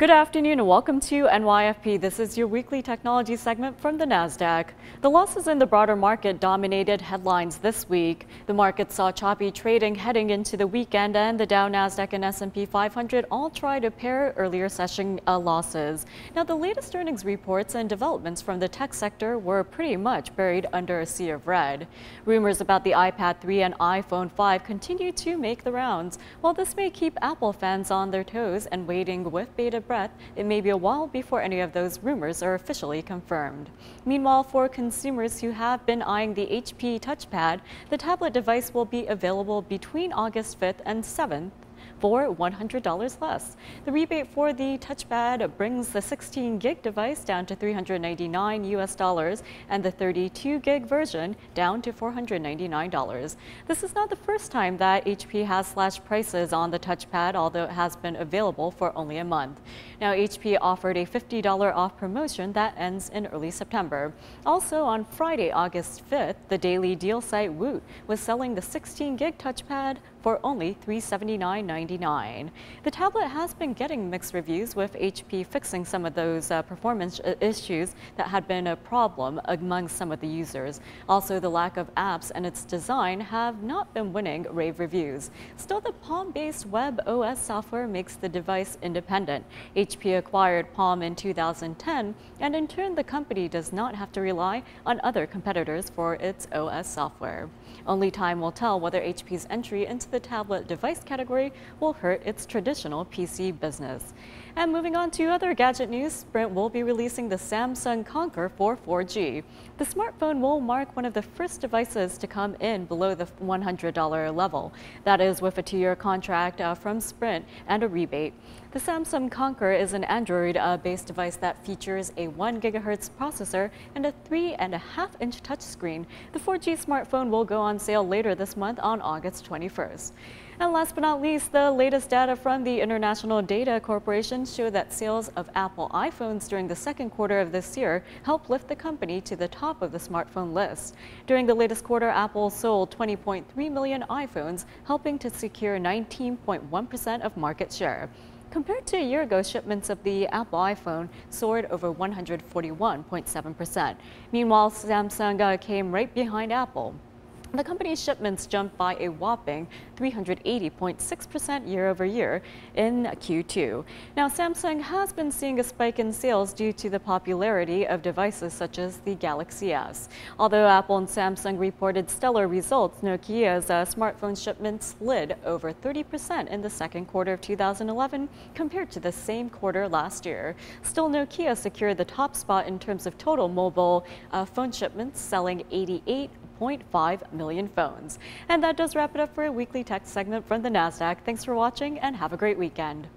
Good afternoon and welcome to NYFP. This is your weekly technology segment from the NASDAQ. The losses in the broader market dominated headlines this week. The market saw choppy trading heading into the weekend, and the Dow, NASDAQ, and S&P 500 all tried to pair earlier session losses. Now, the latest earnings reports and developments from the tech sector were pretty much buried under a sea of red. Rumors about the iPad 3 and iPhone 5 continue to make the rounds. While this may keep Apple fans on their toes and waiting with bated breath, it may be a while before any of those rumors are officially confirmed. Meanwhile, for consumers who have been eyeing the HP touchpad, the tablet device will be available between August 5th and 7th for $100 less. The rebate for the touchpad brings the 16 gig device down to $399 and the 32 gig version down to $499. This is not the first time that HP has slashed prices on the touchpad, although it has been available for only a month. Now, HP offered a $50 off promotion that ends in early September. Also, on Friday, August 5th, the daily deal site Woot was selling the 16 gig touchpad for only $379.99. The tablet has been getting mixed reviews, with HP fixing some of those performance issues that had been a problem among some of the users. Also, the lack of apps and its design have not been winning rave reviews. Still, the Palm-based web OS software makes the device independent. HP acquired Palm in 2010, and in turn, the company does not have to rely on other competitors for its OS software. Only time will tell whether HP's entry into the tablet device category will hurt its traditional PC business. And moving on to other gadget news, Sprint will be releasing the Samsung Conquer for 4G. The smartphone will mark one of the first devices to come in below the $100 level. That is with a 2-year contract from Sprint and a rebate. The Samsung Conquer is an Android-based device that features a 1 GHz processor and a 3.5-inch touchscreen. The 4G smartphone will go on sale later this month on August 21st. And last but not least, the latest data from the International Data Corporation show that sales of Apple iPhones during the second quarter of this year helped lift the company to the top of the smartphone list. During the latest quarter, Apple sold 20.3 million iPhones, helping to secure 19.1% of market share. Compared to a year ago, shipments of the Apple iPhone soared over 141.7%. Meanwhile, Samsung came right behind Apple. The company's shipments jumped by a whopping 380.6% year over year in Q2. Now, Samsung has been seeing a spike in sales due to the popularity of devices such as the Galaxy S. Although Apple and Samsung reported stellar results, Nokia's smartphone shipments slid over 30% in the second quarter of 2011 compared to the same quarter last year. Still, Nokia secured the top spot in terms of total mobile phone shipments, selling 88.5 million phones. And that does wrap it up for a weekly tech segment from the NASDAQ. Thanks for watching and have a great weekend.